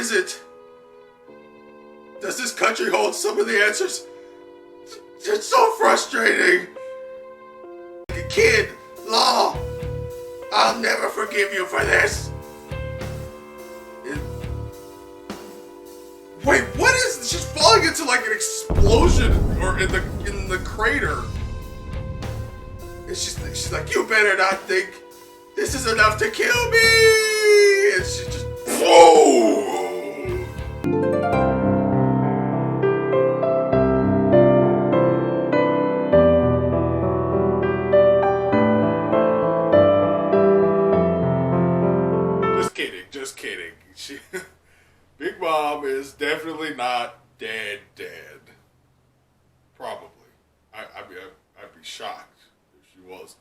is it? Does this country hold some of the answers? It's so frustrating. Like a kid, Law, I'll never forgive you for this. Wait, what is? She's falling into like an explosion or in the crater. And she's like, you better not think this is enough to kill me. And she just boom. Just kidding. Big Mom is definitely not dead. Probably. I'd be shocked if she was.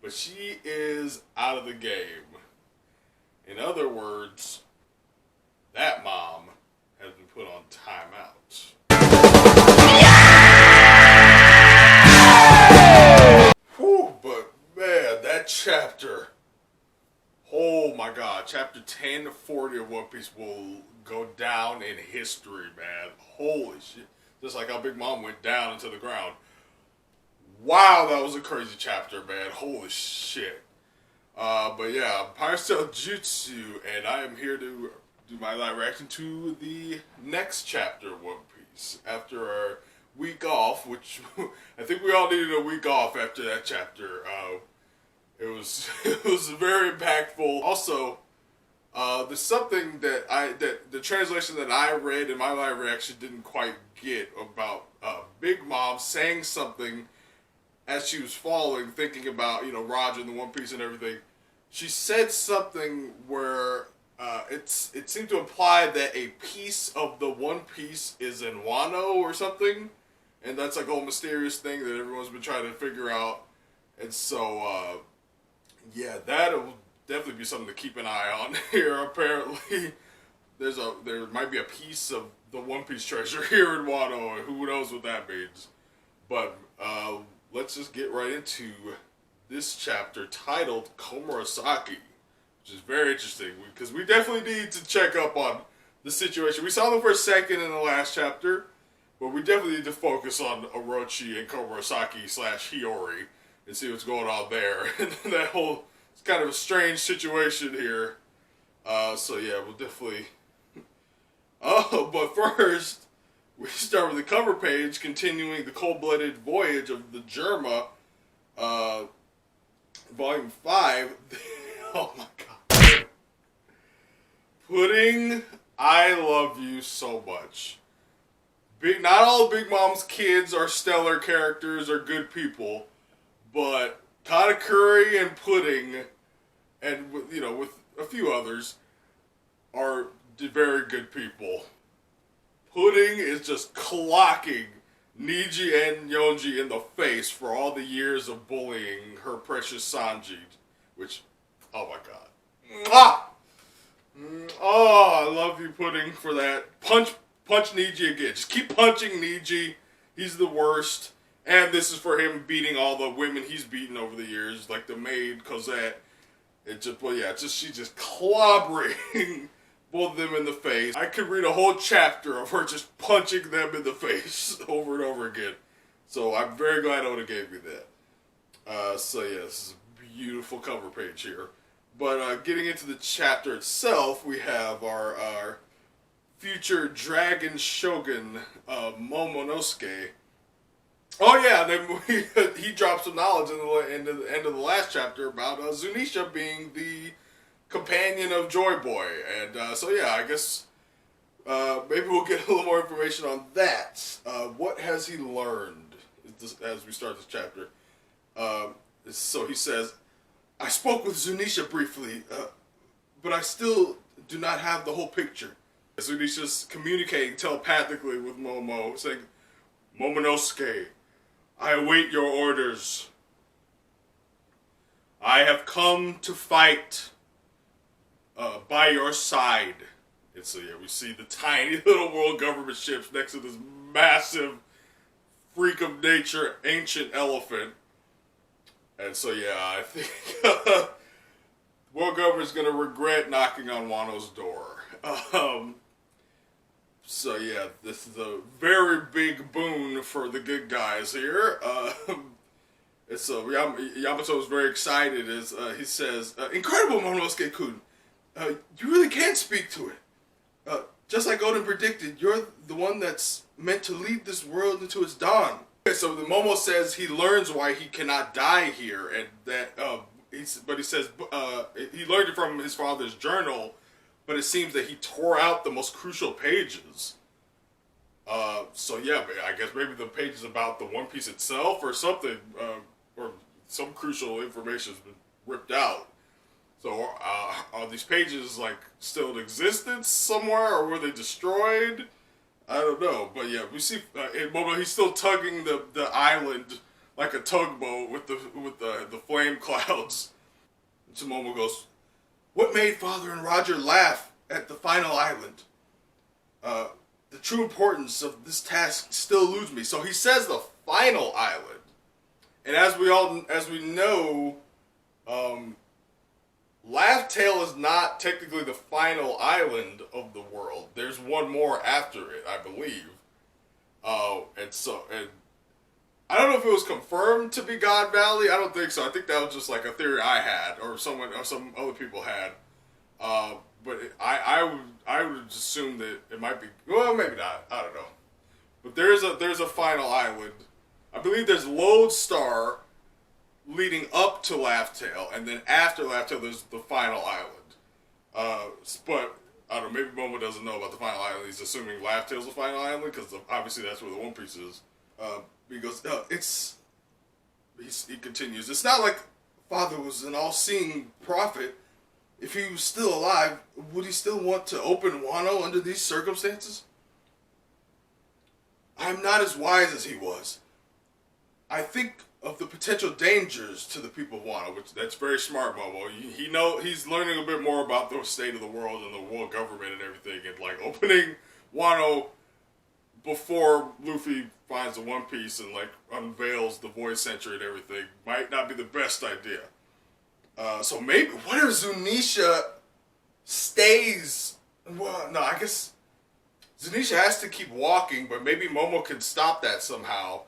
But she is out of the game. In other words, that mom has been put on timeout. Whew, but man, that chapter. Oh my god, chapter 10 to 40 of One Piece will go down in history, man. Holy shit. Just like how Big Mom went down into the ground. Wow, that was a crazy chapter, man. Holy shit. But yeah, Pirate's Tale Jutsu, and I am here to do my live reaction to the next chapter of One Piece. After our week off, which I think we all needed a week off after that chapter. It was very impactful. Also, there's something that the translation that I read in my live reaction didn't quite get about Big Mom saying something as she was falling, thinking about Roger and the One Piece and everything. She said something where it seemed to imply that a piece of the One Piece is in Wano or something, and that's like a whole mysterious thing that everyone's been trying to figure out. And so. Yeah, that'll definitely be something to keep an eye on here. Apparently, there might be a piece of the One Piece treasure here in Wano, and who knows what that means. But let's just get right into this chapter titled Komurasaki, which is very interesting because we definitely need to check up on the situation. We saw them for a second in the last chapter, but we definitely need to focus on Orochi and Komurasaki / Hiyori. And see what's going on there. And that whole, it's kind of a strange situation here. So yeah, we'll definitely... Oh, but first, we start with the cover page, continuing the cold-blooded voyage of the Germa, Volume 5. Oh my god. Pudding, I love you so much. Not all Big Mom's kids are stellar characters or good people. But Katakuri and Pudding, and with a few others, are very good people. Pudding is just clocking Niji and Yonji in the face for all the years of bullying her precious Sanji, which, oh my god. Mwah! Oh, I love you, Pudding, for that. Punch Niji again. Just keep punching Niji. He's the worst. And this is for him beating all the women he's beaten over the years, like the maid, Cosette. She's just clobbering both of them in the face. I could read a whole chapter of her just punching them in the face over and over again. So I'm very glad Oda gave me that. So yeah, this is a beautiful cover page here. But getting into the chapter itself, we have our future dragon shogun, Momonosuke. Oh yeah, then he dropped some knowledge in the end of the last chapter about Zunisha being the companion of Joy Boy, and so yeah, I guess maybe we'll get a little more information on that. What has he learned as we start this chapter? So he says, I spoke with Zunisha briefly, but I still do not have the whole picture. Zunisha's communicating telepathically with Momo, saying, Momonosuke, I await your orders. I have come to fight by your side. And so yeah, we see the tiny little world government ships next to this massive freak of nature ancient elephant. And so yeah, I think world government's gonna regret knocking on Wano's door. this is a very big boon for the good guys here. And so Yamato is very excited as he says, "Incredible, Momonosuke-kun. You really can speak to it. Just like Odin predicted, you're the one that's meant to lead this world into its dawn." Okay, so the Momo says he learns why he cannot die here, and that he says he learned it from his father's journal, but it seems that he tore out the most crucial pages. So yeah, I guess maybe the pages about the One Piece itself or something, or some crucial information has been ripped out. So are these pages like still in existence somewhere, or were they destroyed? I don't know. But yeah, we see in Momo he's still tugging the island like a tugboat with the flame clouds. And so Momo goes, "What made Father and Roger laugh at the final island? The true importance of this task still eludes me." So he says the final island, and as we know, Laugh Tale is not technically the final island of the world. There's one more after it, I believe. And I don't know if it was confirmed to be God Valley. I don't think so. I think that was just like a theory I had, or some other people had. But I would assume that it might be. Well, maybe not. I don't know. But there's a final island. I believe there's Lodestar leading up to Laugh Tale, and then after Laugh Tale, there's the final island. But I don't know. Maybe Momo doesn't know about the final island. He's assuming Laugh Tale's the final island because obviously that's where the One Piece is. He goes, he continues. It's not like Father was an all-seeing prophet. If he was still alive, would he still want to open Wano under these circumstances? I'm not as wise as he was. I think of the potential dangers to the people of Wano, which that's very smart, Momo. He's learning a bit more about the state of the world and the world government and everything, and like opening Wano before Luffy finds the One Piece and like unveils the Void Century and everything might not be the best idea. So maybe, what if Zunisha stays? Well, no, I guess Zunisha has to keep walking, but maybe Momo can stop that somehow,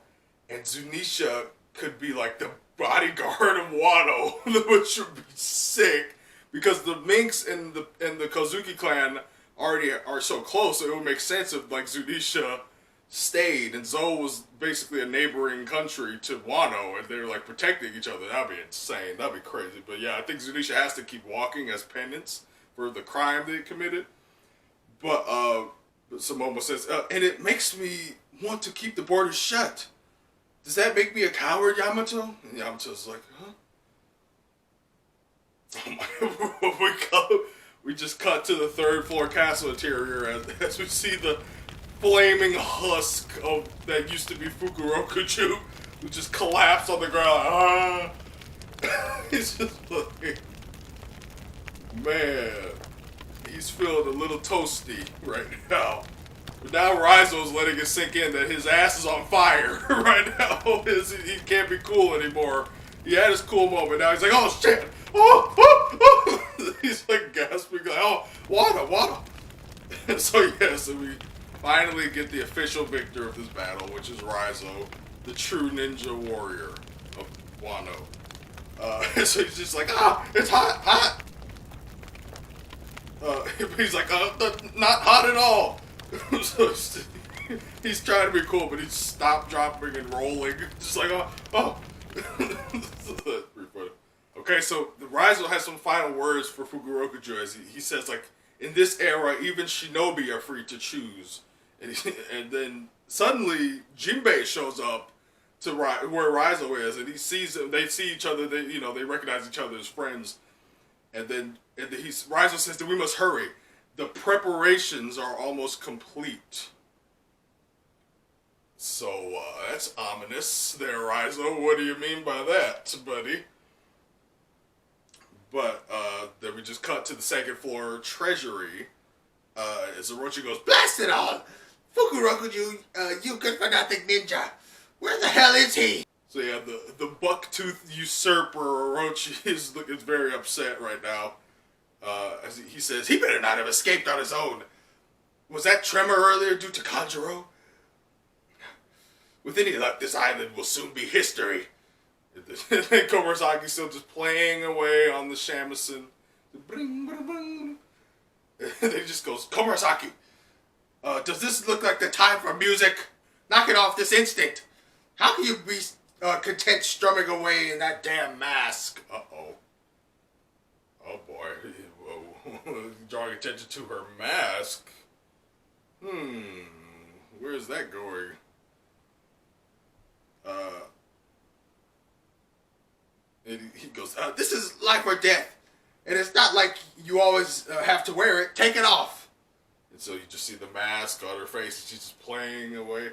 and Zunisha could be like the bodyguard of Wano, which would be sick, because the Minks and the Kozuki clan already are so close, so it would make sense if like Zunisha stayed and Zou was basically a neighboring country to Wano and they're like protecting each other. That'd be insane. That'd be crazy. But yeah, I think Zunisha has to keep walking as penance for the crime they committed. But Momo says, and it makes me want to keep the borders shut. Does that make me a coward, Yamato? And Yamato's like, huh? Oh my, we just cut to the third floor castle interior as we see the flaming husk of that used to be Fukurokuju, who just collapsed on the ground. He's just like, man, he's feeling a little toasty right now. But now Raizo's letting it sink in that his ass is on fire right now. He can't be cool anymore. He had his cool moment. Now he's like, oh shit! Oh! He's like gasping, like, oh, water. So we finally get the official victor of this battle, which is Raizo, the true ninja warrior of Wano. So he's just like, it's hot. He's like, not hot at all. So he's trying to be cool, but he's stop, dropping, and rolling. Just like, oh. That's pretty funny. Okay, so Raizo has some final words for Fukurokuju as he says, like, in this era, even shinobi are free to choose. And then suddenly Jinbei shows up to where Raizo is, and he sees them. They see each other. They recognize each other as friends. And then Raizo says that we must hurry. The preparations are almost complete. So that's ominous, there, Raizo. What do you mean by that, buddy? But then we just cut to the second floor treasury. As Orochi goes, blast it all! Fukurokuju, you good for nothing ninja. Where the hell is he? So yeah, the buck-toothed usurper Orochi is very upset right now. As he says, he better not have escaped on his own. Was that tremor earlier due to Kanjuro? With any luck, this island will soon be history. And then Komurasaki's still just playing away on the shamisen. And then he just goes, Komurasaki, does this look like the time for music? Knock it off this instant. How can you be content strumming away in that damn mask? Uh-oh. Oh boy. Whoa. Drawing attention to her mask. Where is that going? And he goes, this is life or death. And it's not like you always have to wear it. Take it off. And so you just see the mask on her face and she's just playing away.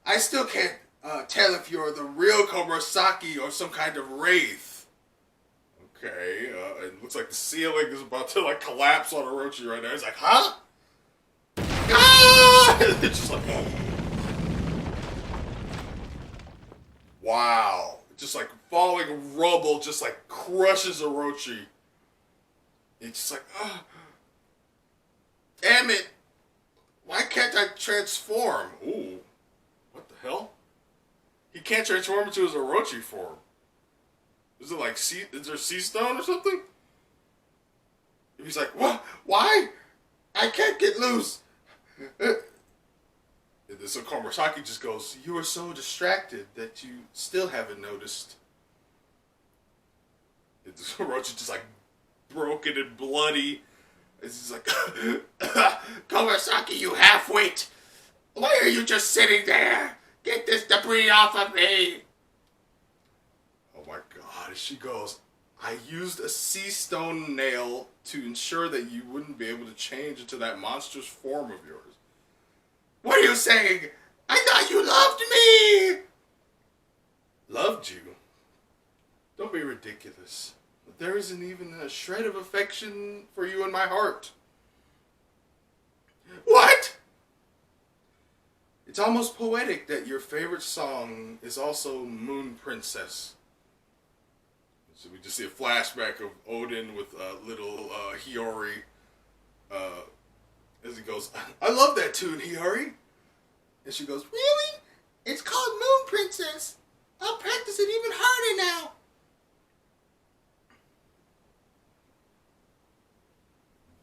I still can't tell if you're the real Komurasaki or some kind of wraith. Okay, it looks like the ceiling is about to like collapse on Orochi right now. He's like, huh? Ah! It's just like, wow. Just like falling rubble just like crushes Orochi. It's just like, damn it. Why can't I transform? Ooh, what the hell? He can't transform into his Orochi form. Is it like is there sea stone or something? He's like, what? Why? I can't get loose. And so Komurasaki just goes, you are so distracted that you still haven't noticed. And Orochi just like broken and bloody. It's just like, Komurasaki, you half-wit. Why are you just sitting there? Get this debris off of me. Oh my god, she goes, I used a sea stone nail to ensure that you wouldn't be able to change into that monstrous form of yours. What are you saying? I thought you loved me! Loved you? Don't be ridiculous. There isn't even a shred of affection for you in my heart. What? It's almost poetic that your favorite song is also Moon Princess. So we just see a flashback of Odin with little Hiyori. As he goes, I love that tune, Hiyori. And she goes, really? It's called Moon Princess. I'll practice it even harder now.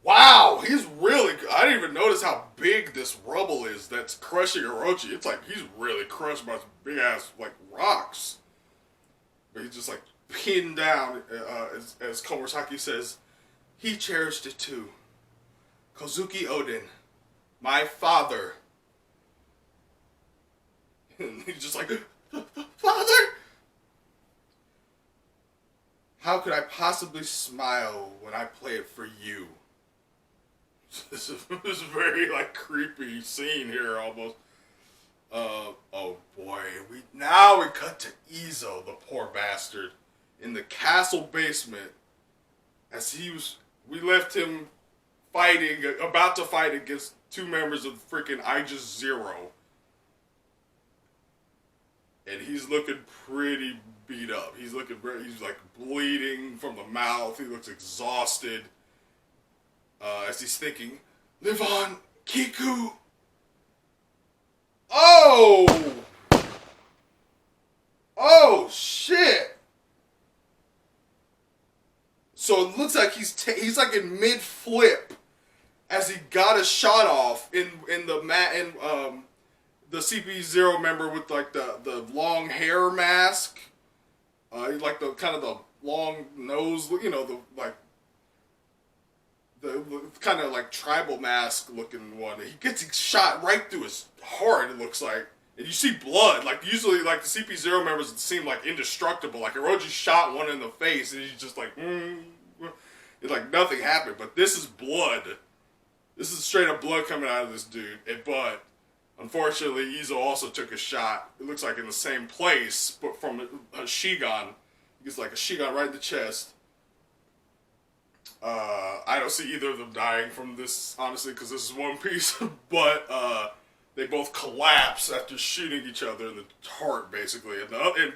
Wow, he's really good. I didn't even notice how big this rubble is that's crushing Orochi. It's like he's really crushed by some big ass like rocks. But he's just like pinned down, as Komurasaki says, he cherished it too. Kozuki Odin, my father. And he's just like, father? How could I possibly smile when I play it for you? This is a very like creepy scene here almost. Oh boy, we cut to Izo, the poor bastard, in the castle basement, as we left him about to fight against two members of freaking Aegis Zero. And he's looking pretty beat up. He's like bleeding from the mouth. He looks exhausted. As he's thinking, live on, Kiku. Oh! Oh, shit! So it looks like he's like in mid-flip as he got a shot off in the CP0 member with like the long hair mask. Like the kind of the long nose, you know, the kind of like tribal mask looking one. He gets shot right through his heart, it looks like. And you see blood. Like usually like the CP0 members seem like indestructible. Like Orochi shot one in the face and he's just like, it's like nothing happened. But this is blood. This is straight up blood coming out of this dude. But unfortunately, Izo also took a shot. It looks like in the same place, but from a Shigan. He gets like a Shigan right in the chest. I don't see either of them dying from this, honestly, because this is One Piece. But they both collapse after shooting each other in the heart, basically. And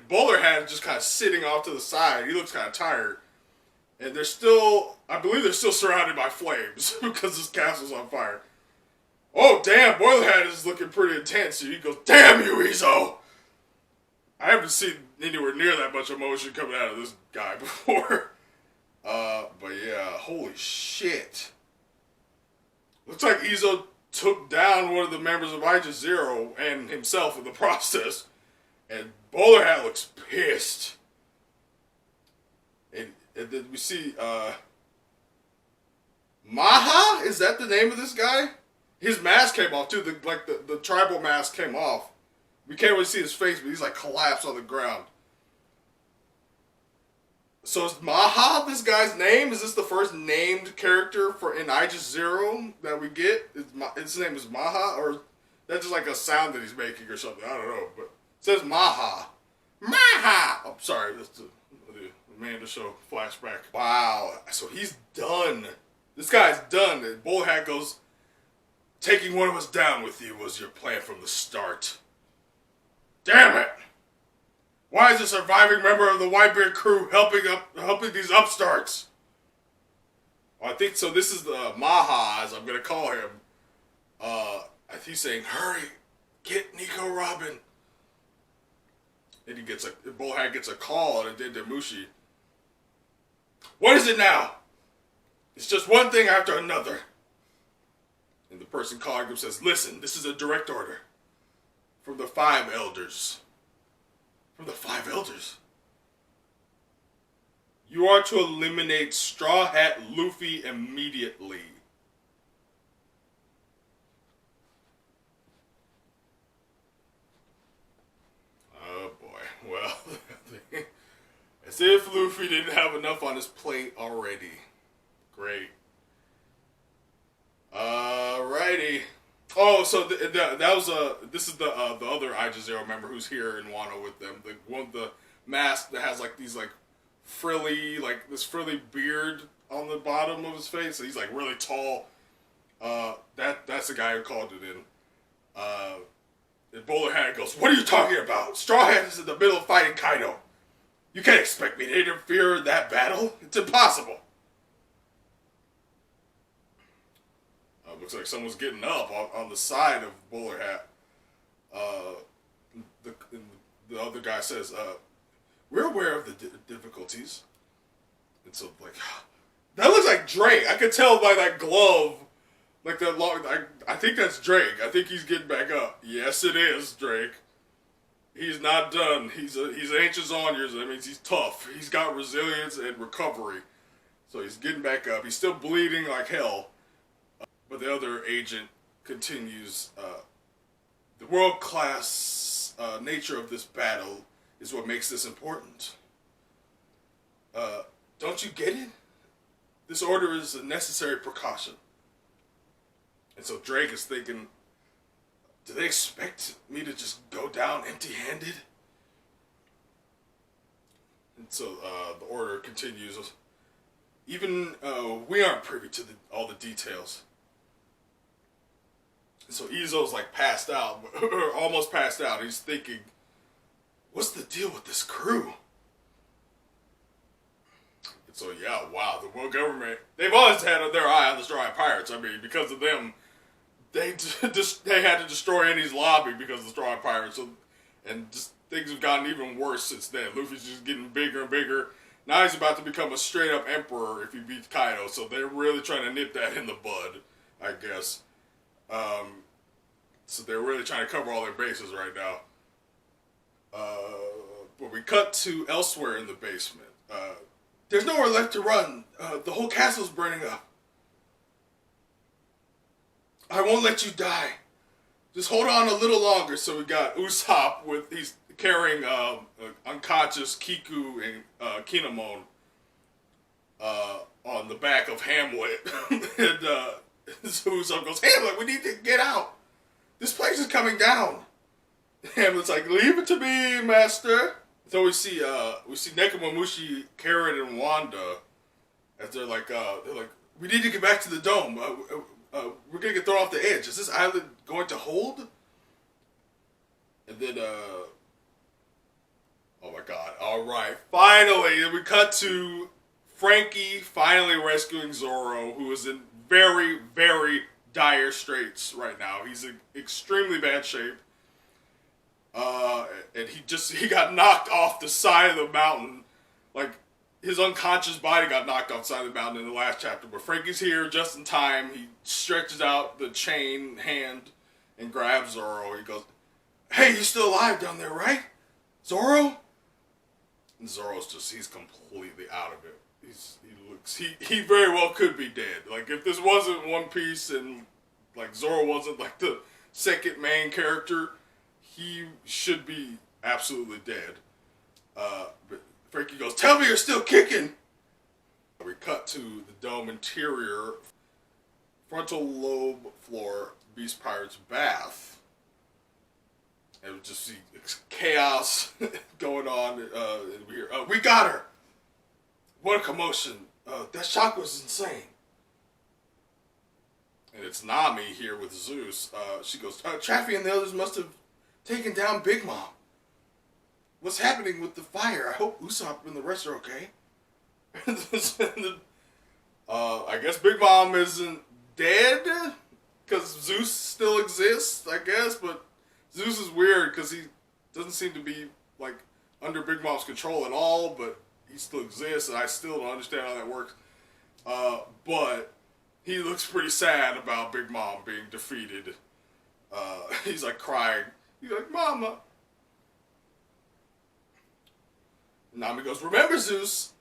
Bowlerhead just kind of sitting off to the side. He looks kind of tired. And I believe they're still surrounded by flames because this castle's on fire. Oh, damn, Boilerhead is looking pretty intense. He goes, damn you, Izo! I haven't seen anywhere near that much emotion coming out of this guy before. But yeah, holy shit. Looks like Izo took down one of the members of Aegis Zero and himself in the process. And Boilerhead looks pissed. And then we see, Maha? Is that the name of this guy? His mask came off too. The tribal mask came off. We can't really see his face, but he's like collapsed on the ground. So is Maha this guy's name? Is this the first named character in Aegis Zero that we get? His name is Maha? Or that's just like a sound that he's making or something. I don't know. But it says Maha. Maha! Oh, sorry. That's the Amanda Show flashback. Wow. So he's done. This guy's done. And Bullhat goes, taking one of us down with you was your plan from the start. Damn it! Why is a surviving member of the Whitebeard crew helping these upstarts? Well, I think so. This is the Maha, as I'm gonna call him. I think he's saying, "Hurry, get Nico Robin." And Bullhat gets a call on a Dendemushi. What is it now? It's just one thing after another. And the person calling him says, listen, this is a direct order. From the 5 elders. From the 5 elders? You are to eliminate Straw Hat Luffy immediately. Oh boy. Well, as if Luffy didn't have enough on his plate already. Great. Alrighty. Oh, so that was this is the other Aegis Zero member who's here in Wano with them. The one with the mask that has like these frilly this frilly beard on the bottom of his face. So he's like really tall. That's the guy who called it in. And Boilerhead goes, "What are you talking about? Straw Hat is in the middle of fighting Kaido. You can't expect me to interfere in that battle. It's impossible." Looks like someone's getting up on the side of Boilerhead. The other guy says, "We're aware of the difficulties." And so, that looks like Drake. I could tell by that glove, like that long. I think that's Drake. I think he's getting back up. Yes, it is Drake. He's not done. He's ancient Zonyers. That means he's tough. He's got resilience and recovery. So he's getting back up. He's still bleeding like hell. But the other agent continues, the world-class nature of this battle is what makes this important. Don't you get it? This order is a necessary precaution. And so Drake is thinking, do they expect me to just go down empty-handed? And so the order continues, even we aren't privy to all the details. So Izo's passed out, or almost passed out. He's thinking, what's the deal with this crew? And so yeah, wow, the world government, they've always had their eye on the Straw Hat Pirates. I mean, because of them, they had to destroy Annie's lobby because of the Straw Hat Pirates. So, and just things have gotten even worse since then. Luffy's just getting bigger and bigger. Now he's about to become a straight up emperor if he beats Kaido. So they're really trying to nip that in the bud, I guess. So they're really trying to cover all their bases right now. But we cut to elsewhere in the basement. There's nowhere left to run. The whole castle's burning up. I won't let you die. Just hold on a little longer. So we got Usopp he's carrying unconscious Kiku and Kinemon on the back of Hamlet. And so Usopp goes, Hamlet, we need to get out. This place is coming down. Hamlet's like, leave it to me, master. So we see Nekomamushi, Karen, and Wanda as they're like, we need to get back to the dome. We're gonna get thrown off the edge. Is this island going to hold? And then, oh my god! All right, finally, we cut to Frankie finally rescuing Zoro, who is in very, very dire straits right now. He's in extremely bad shape. And he got knocked off the side of the mountain. Like, his unconscious body got knocked off the side of the mountain in the last chapter. But Frankie's here just in time. He stretches out the chain hand and grabs Zoro. He goes, "Hey, you still alive down there, right? Zoro?" And Zoro's he's completely out of it. He very well could be dead. Like, if this wasn't One Piece and, like, Zoro wasn't, like, the second main character, he should be absolutely dead. But Frankie goes, "Tell me you're still kicking!" We cut to the dome interior, frontal lobe floor, Beast Pirate's bath. And we just see chaos going on. And we hear, "We got her! What a commotion! That shock was insane." And it's Nami here with Zeus. She goes, "Chaffee and the others must have taken down Big Mom. What's happening with the fire? I hope Usopp and the rest are okay." I guess Big Mom isn't dead, because Zeus still exists, I guess, but Zeus is weird, because he doesn't seem to be, like, under Big Mom's control at all, but he still exists, and I still don't understand how that works. But he looks pretty sad about Big Mom being defeated. He's, like, crying. He's like, "Mama." Nami goes, "Remember, Zeus,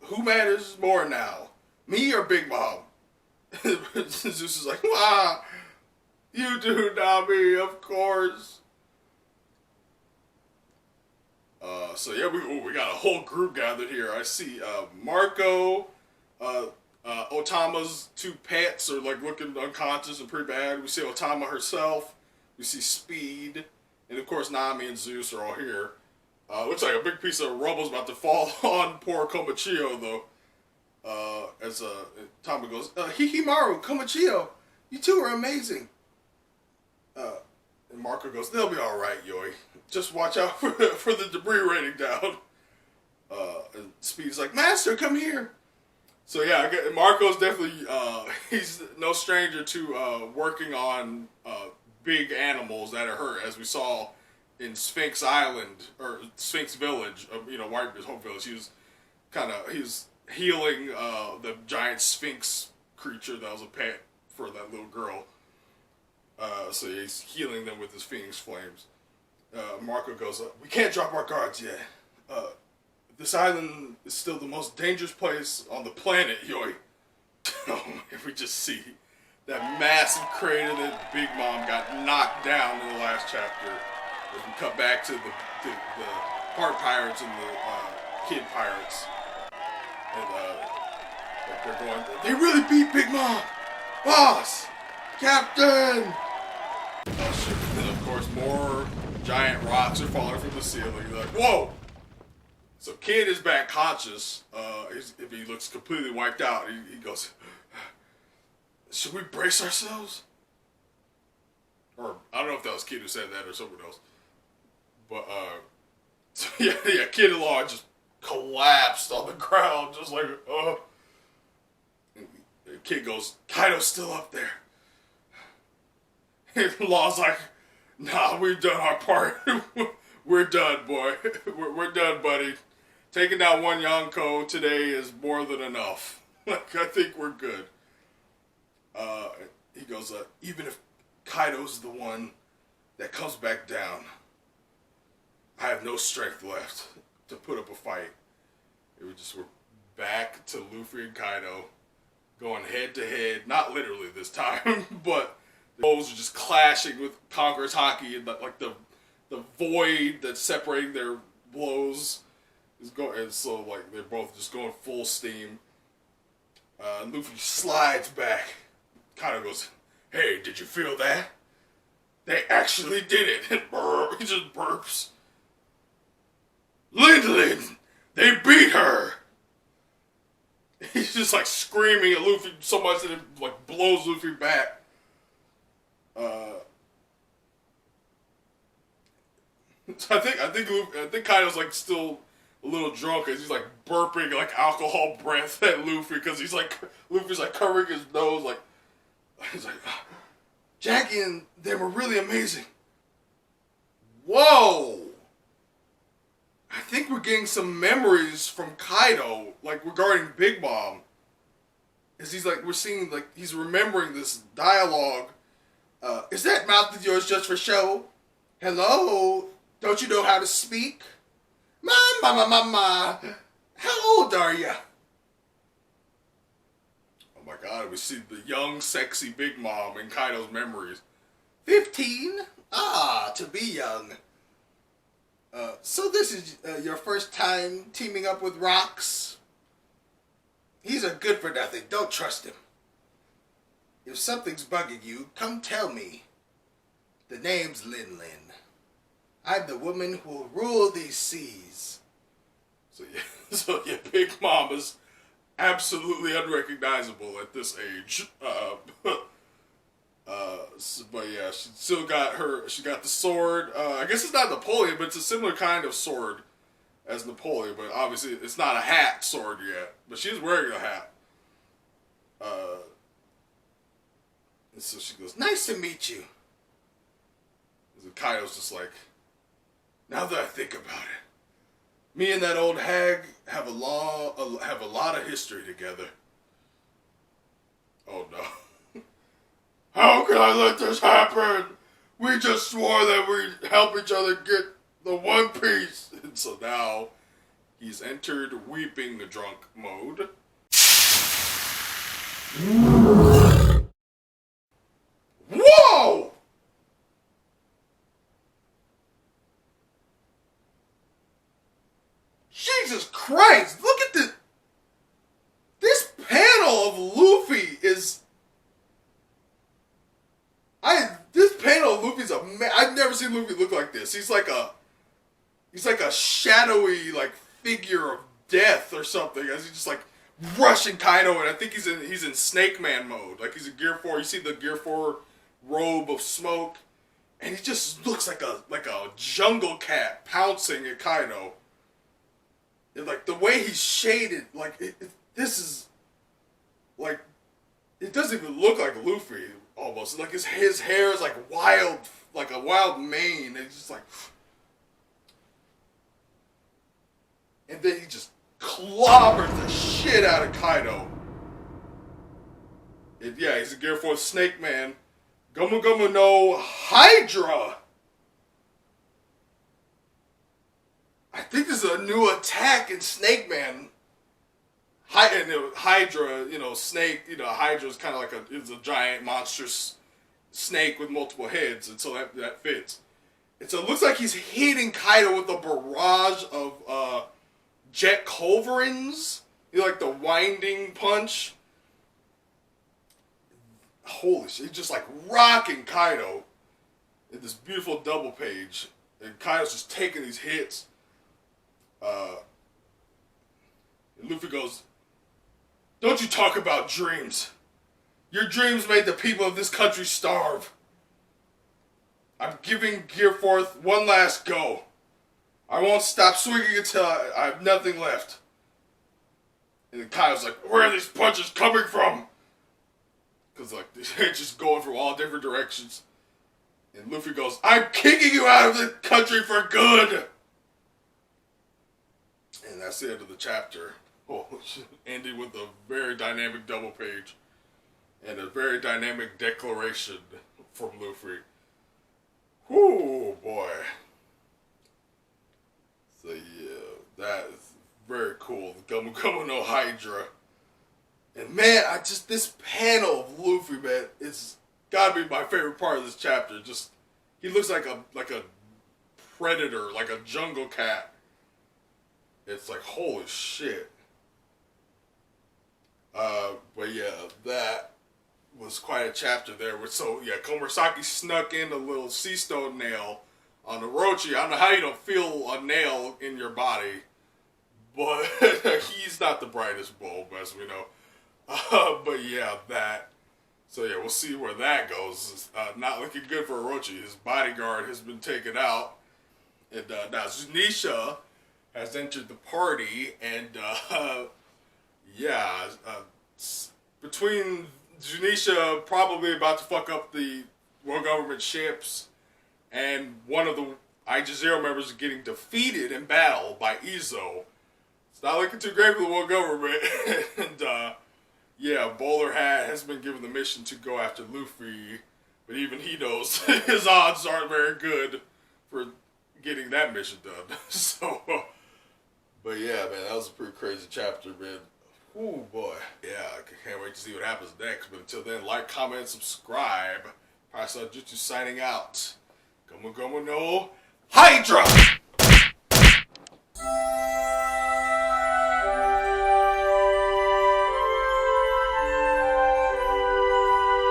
who matters more now? Me or Big Mom?" Zeus is like, "Ah, you do, Nami, of course." So yeah, we got a whole group gathered here. I see Marco, Otama's two pets are like looking unconscious and pretty bad. We see Otama herself. We see Speed, and of course Nami and Zeus are all here. Looks like a big piece of rubble's about to fall on poor Komachio, though. As Otama goes, "Hikimaru, Komachio, you two are amazing." And Marco goes, "They'll be all right, Yoi. Just watch out for the debris raining down." And Speed's like, "Master, come here." So yeah, Marco's definitely, he's no stranger to working on big animals that are hurt, as we saw in Sphinx Island, or Sphinx Village, Whitebeard's home village. He was healing the giant Sphinx creature that was a pet for that little girl. So he's healing them with his Phoenix flames. Marco goes, "We can't drop our guards yet. This island is still the most dangerous place on the planet, Yoi." If we just see that massive crater that Big Mom got knocked down in the last chapter. As we cut back to the part pirates and the kid pirates. And like they're going, "They really beat Big Mom! Boss! Captain!" Oh shit. And of course more giant rocks are falling from the ceiling. You're like, whoa! So Kid is back conscious. If he looks completely wiped out, he goes, "Should we brace ourselves?" Or I don't know if that was Kid who said that or someone else. But so yeah, Kid and Law just collapsed on the ground, just like, And Kid goes, "Kaido's still up there." And Law's like, "Nah, we've done our part. We're done, boy. We're done, buddy. Taking down one Yonko today is more than enough. Like, I think we're good." He goes, "Even if Kaido's the one that comes back down, I have no strength left to put up a fight." We're back to Luffy and Kaido going head to head. Not literally this time, but the blows are just clashing with Conqueror's Haki, and like the void that's separating their blows is going, and so like they're both just going full steam. Luffy slides back. Kaido goes, "Hey, did you feel that? They actually did it." And he just burps. "Lin, they beat her!" He's just like screaming at Luffy so much that it like blows Luffy back. I think Kaido's like still a little drunk as he's like burping like alcohol breath at Luffy, because Luffy's like covering his nose like, He's like, Jackie and them were really amazing. Whoa! I think we're getting some memories from Kaido, like regarding Big Mom. Is he's like, we're seeing, like, he's remembering this dialogue. Is that mouth of yours just for show? Hello? Don't you know how to speak? Mama, how old are you? Oh my god, we see the young, sexy Big Mom in Kaido's memories. 15? Ah, to be young. So this is your first time teaming up with Rocks? He's a good for nothing. Don't trust him. If something's bugging you, come tell me. The name's Lin Lin. I'm the woman who will rule these seas. So yeah, Big Mom is absolutely unrecognizable at this age. But yeah, she still got she got the sword. I guess it's not Napoleon, but it's a similar kind of sword as Napoleon, but obviously it's not a hat sword yet. But she's wearing a hat. And so she goes, "Nice to meet you." And Kaido's just like, now that I think about it, me and that old hag have a lot of history together. Oh no. How can I let this happen? We just swore that we'd help each other get the One Piece. And so now he's entered weeping drunk mode. Whoa! Jesus Christ! Look at this panel of Luffy is. This panel of Luffy's I've never seen Luffy look like this. He's like a shadowy like figure of death or something. As he's just like rushing Kaido, and I think he's in Snake Man mode. Like he's in Gear 4. You see the Gear 4 robe of smoke, and he just looks like a jungle cat pouncing at Kaido. And like the way he's shaded, like this is like it doesn't even look like Luffy. Almost like his hair is like a wild mane, and he's just like, and then he just clobbers the shit out of Kaido. And yeah, he's a Gear 4 Snake Man. Gomu Gomu no Hydra. I think this is a new attack in Snake Man. Hydra, snake, Hydra is kind of like it's a giant monstrous snake with multiple heads, and so that fits. And so it looks like he's hitting Kaido with a barrage of jet culverins, like the winding punch. Holy shit, he's just like rocking Kaido in this beautiful double page, and Kaido's just taking these hits. And Luffy goes, "Don't you talk about dreams. Your dreams made the people of this country starve. I'm giving Gear 4 one last go. I won't stop swinging until I have nothing left." And then Kaido's like, "Where are these punches coming from?" Because like they're just going from all different directions. And Luffy goes, "I'm kicking you out of the country for good." And that's the end of the chapter. Oh, ending with a very dynamic double page and a very dynamic declaration from Luffy. Whoo, boy. So yeah, that is very cool. The Gomu Gomu no Hydra. And man, this panel of Luffy, man, it's gotta be my favorite part of this chapter. Just, he looks like a predator, like a jungle cat. It's like, holy shit. But yeah, that was quite a chapter there. So yeah, Komurasaki snuck in a little sea stone nail on Orochi. I don't know how you don't feel a nail in your body, but he's not the brightest bulb, as we know. But yeah, that. So yeah, we'll see where that goes. Not looking good for Orochi. His bodyguard has been taken out, and now Zunisha has entered the party, and yeah, between Janisha probably about to fuck up the world government ships, and one of the IG-0 members is getting defeated in battle by Izo. It's not looking too great for the world government. And, yeah, Bowler has been given the mission to go after Luffy, but even he knows his odds aren't very good for getting that mission done. So, but yeah, man, that was a pretty crazy chapter, man. Ooh, boy. Yeah, I can't wait to see what happens next. But until then, like, comment, subscribe. Parasite Jutsu signing out. Gomu Gomu no Hydra!